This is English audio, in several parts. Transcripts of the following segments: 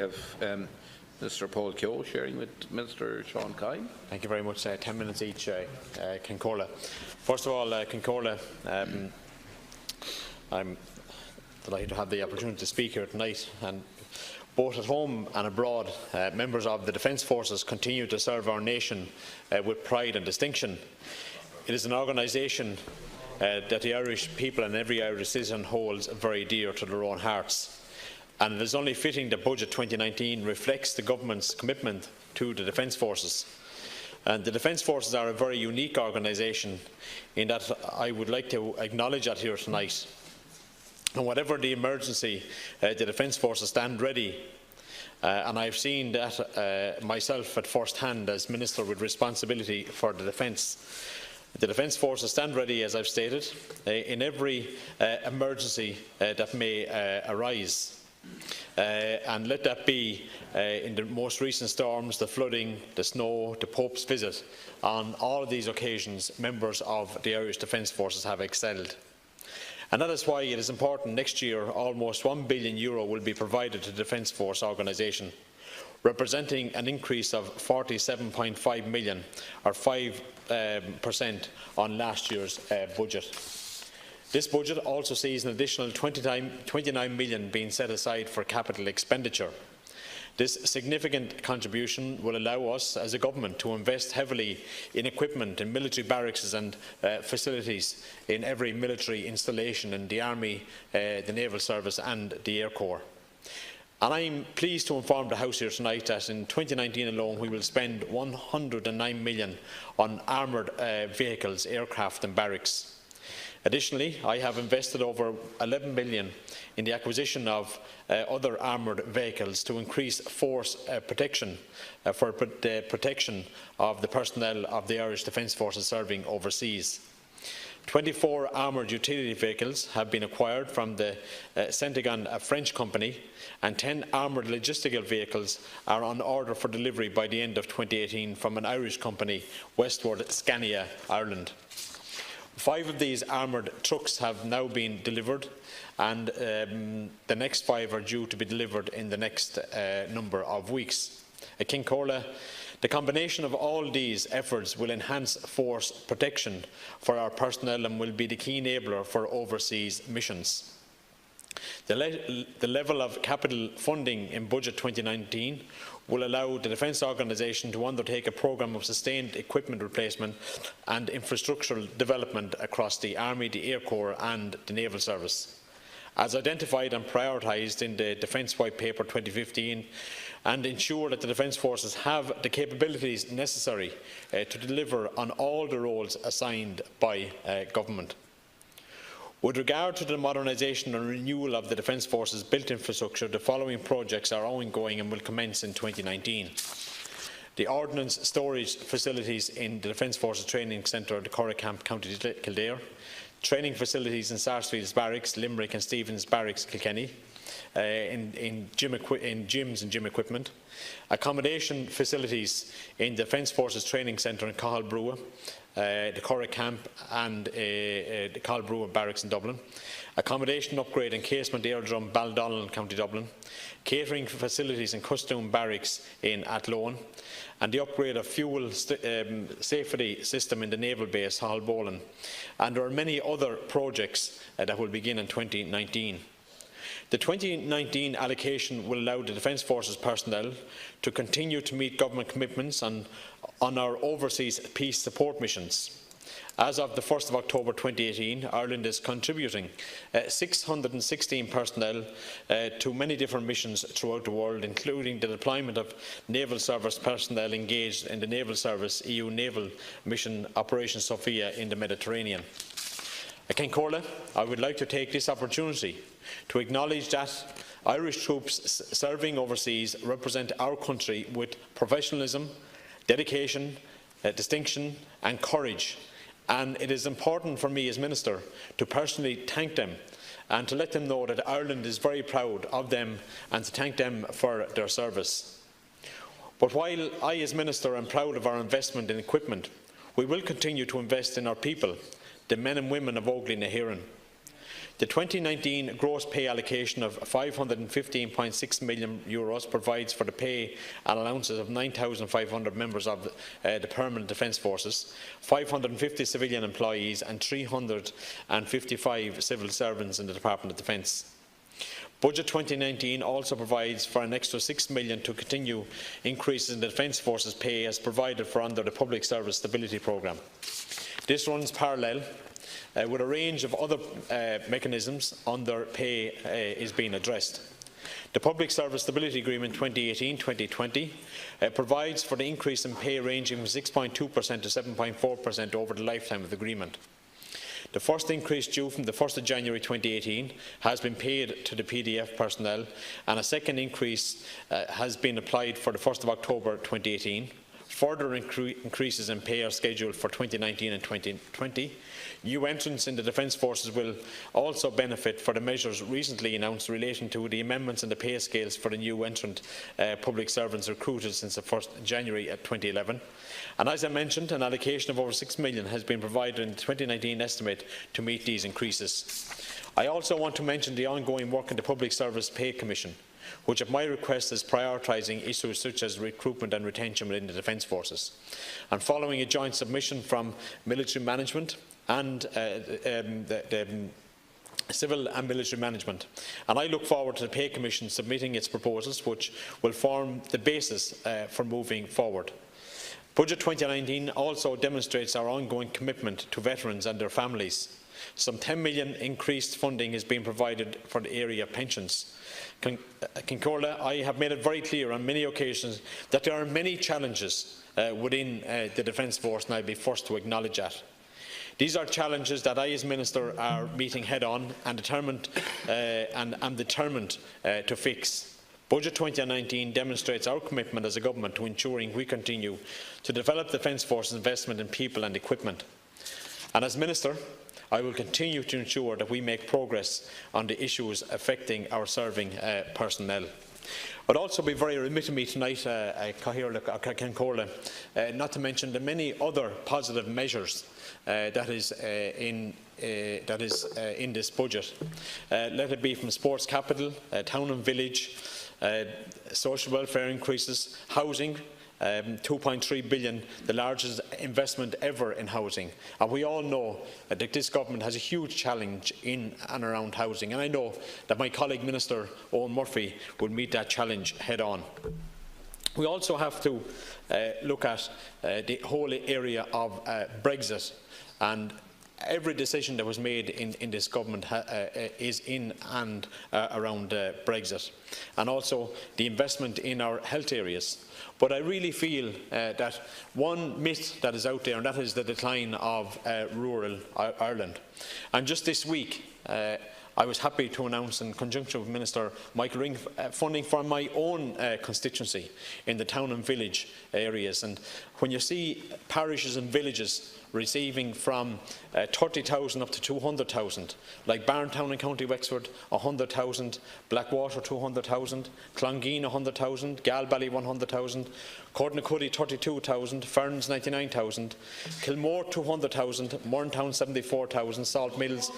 have Mr. Paul Kehoe sharing with Mr. Sean Kine. Thank you very much. 10 minutes each, Concorla. First of all, Concorla, I'm delighted to have the opportunity to speak here tonight, and both at home and abroad, members of the Defence Forces continue to serve our nation with pride and distinction. It is an organisation that the Irish people and every Irish citizen holds very dear to their own hearts. And it is only fitting that Budget 2019 reflects the Government's commitment to the Defence Forces. And the Defence Forces are a very unique organisation in that I would like to acknowledge that here tonight. And whatever the emergency, the Defence Forces stand ready. And I have seen that myself at first hand as Minister with responsibility for the Defence. The Defence Forces stand ready, as I have stated, in every emergency that may arise. And let that be in the most recent storms, the flooding, the snow, the Pope's visit. On all of these occasions, members of the Irish Defence Forces have excelled. And that is why it is important next year almost €1 billion will be provided to the Defence Force organisation, representing an increase of 47.5 million, or 5% on last year's budget. This budget also sees an additional 29 million being set aside for capital expenditure. This significant contribution will allow us as a government to invest heavily in equipment, in military barracks and facilities in every military installation in the Army, the Naval Service and the Air Corps. And I am pleased to inform the House here tonight that in 2019 alone we will spend 109 million on armoured vehicles, aircraft and barracks. Additionally, I have invested over 11 million in the acquisition of other armoured vehicles to increase force protection for the protection of the personnel of the Irish Defence Forces serving overseas. 24 armoured utility vehicles have been acquired from the Centagon, a French company, and 10 armoured logistical vehicles are on order for delivery by the end of 2018 from an Irish company, Westward Scania, Ireland. 5 of these armoured trucks have now been delivered, and the next 5 are due to be delivered in the next number of weeks. At Kincorla, the combination of all these efforts will enhance force protection for our personnel and will be the key enabler for overseas missions. The level of capital funding in Budget 2019 will allow the Defence Organisation to undertake a programme of sustained equipment replacement and infrastructural development across the Army, the Air Corps and the Naval Service, as identified and prioritised in the Defence White Paper 2015, and ensure that the Defence Forces have the capabilities necessary to deliver on all the roles assigned by Government. With regard to the modernisation and renewal of the Defence Forces built infrastructure, the following projects are ongoing and will commence in 2019. The Ordnance Storage Facilities in the Defence Forces Training Centre at the Kehoe Camp, County Kildare, training facilities in Sarsfields Barracks, Limerick and Stevens Barracks, Kilkenny, in gyms and gym equipment, accommodation facilities in the Defence Forces Training Centre in Kehoe, the Kehoe Camp and the Kehoe Barracks in Dublin, accommodation upgrade and casement aerodrome Baldonnel, County Dublin, catering facilities and costume barracks in Athlone, and the upgrade of fuel safety system in the naval base Hull-Bolan. And there are many other projects that will begin in 2019. The 2019 allocation will allow the Defence Forces personnel to continue to meet Government commitments on our overseas peace support missions. As of the 1st of October 2018, Ireland is contributing 616 personnel to many different missions throughout the world, including the deployment of Naval Service personnel engaged in the Naval Service EU Naval Mission Operation Sophia in the Mediterranean. At Kincorla, I would like to take this opportunity to acknowledge that Irish troops serving overseas represent our country with professionalism, dedication, distinction and courage, and it is important for me as Minister to personally thank them and to let them know that Ireland is very proud of them and to thank them for their service. But while I as Minister am proud of our investment in equipment, we will continue to invest in our people, the men and women of Óglaigh na hÉireann. The 2019 gross pay allocation of €515.6 million provides for the pay and allowances of 9,500 members of the Permanent Defence Forces, 550 civilian employees and 355 civil servants in the Department of Defence. Budget 2019 also provides for an extra €6 million to continue increases in the Defence Forces pay as provided for under the Public Service Stability Programme. This runs parallel with a range of other mechanisms under pay is being addressed. The Public Service Stability Agreement 2018-2020 provides for the increase in pay ranging from 6.2% to 7.4% over the lifetime of the agreement. The first increase due from the 1st of January 2018 has been paid to the PDF personnel, and a second increase has been applied for the 1st of October 2018. Further increases in pay are scheduled for 2019 and 2020. New entrants in the Defence Forces will also benefit for the measures recently announced relating to the amendments in the pay scales for the new entrant public servants recruited since the 1st of January 2011. And as I mentioned, an allocation of over €6 million has been provided in the 2019 estimate to meet these increases. I also want to mention the ongoing work in the Public Service Pay Commission, which at my request is prioritising issues such as recruitment and retention within the Defence Forces. And following a joint submission from military management and civil and military management, and I look forward to the Pay Commission submitting its proposals, which will form the basis for moving forward. Budget 2019 also demonstrates our ongoing commitment to veterans and their families. Some €10 million increased funding is being provided for the area of pensions. Concordia, I have made it very clear on many occasions that there are many challenges within the Defence Force, and I will be first to acknowledge that. These are challenges that I, as Minister, are meeting head-on and determined to fix. Budget 2019 demonstrates our commitment as a government to ensuring we continue to develop Defence Force's investment in people and equipment. And as Minister, I will continue to ensure that we make progress on the issues affecting our serving personnel. It would also be very remiss of me tonight, not to mention the many other positive measures that is in this budget. Let it be from sports capital, town and village, social welfare increases, housing, €2.3 billion, the largest investment ever in housing. And we all know that this government has a huge challenge in and around housing, and I know that my colleague Minister Owen Murphy will meet that challenge head on. We also have to look at the whole area of Brexit, and every decision that was made in this government is in and around Brexit, and also the investment in our health areas. But I really feel that one myth that is out there, and that is the decline of rural Ireland. And just this week, I was happy to announce, in conjunction with Minister Michael Ring, funding for my own constituency in the town and village areas. And when you see parishes and villages receiving from 30,000 up to 200,000, like Barntown in County Wexford, 100,000, Blackwater 200,000, Clongeen 100,000, Galbally 100,000, Cornacuddy 32,000, Ferns 99,000, Kilmore 200,000, Murntown 74,000, Salt Mills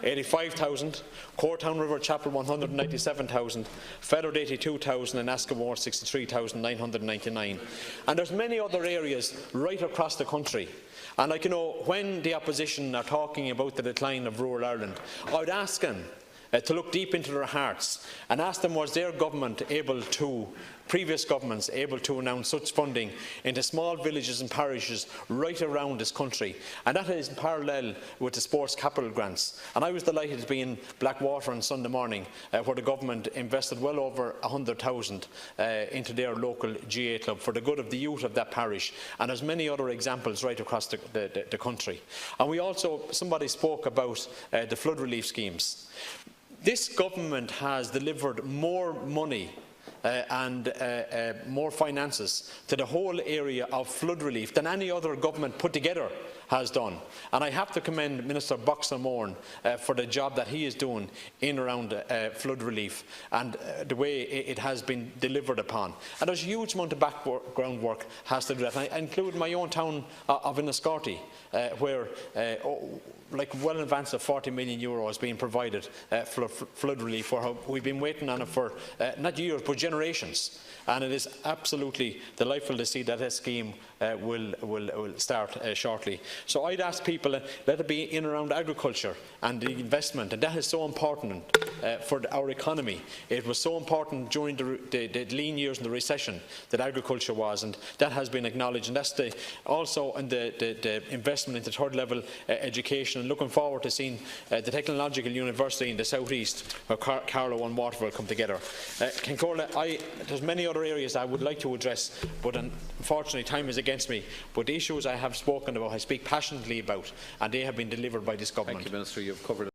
85,000, Cortown River Chapel 197,000, Fedard 82,000 and Askamore 63,999. And there's many other areas right across the country. And like, you know, when the opposition are talking about the decline of rural Ireland, I would ask them to look deep into their hearts and ask them, was their government able to, previous governments able to announce such funding into small villages and parishes right around this country? And that is parallel with the sports capital grants. And I was delighted to be in Blackwater on Sunday morning, where the government invested well over 100,000 into their local GA club for the good of the youth of that parish. And there's many other examples right across the country. And we also, somebody spoke about the flood relief schemes. This government has delivered more money and more finances to the whole area of flood relief than any other government put together has done. And I have to commend Minister Boxall-Moran for the job that he is doing in around flood relief and the way it has been delivered upon. And there's a huge amount of background work has to do that. And I include my own town of Enniscorthy, where well in advance of €40 million being provided for flood relief. We've been waiting on it for not years but generations, and it is absolutely delightful to see that this scheme will start shortly. So I'd ask people, let it be in and around agriculture and the investment, and that is so important for our economy. It was so important during the lean years and the recession that agriculture was, and that has been acknowledged. And that's also in the investment into third level education, and looking forward to seeing the Technological University in the South East, where Carlow and Waterville come together. There's many other areas I would like to address, but unfortunately time is against me. But the issues I have spoken about, I speak passionately about, and they have been delivered by this government. Thank you, Minister. You've covered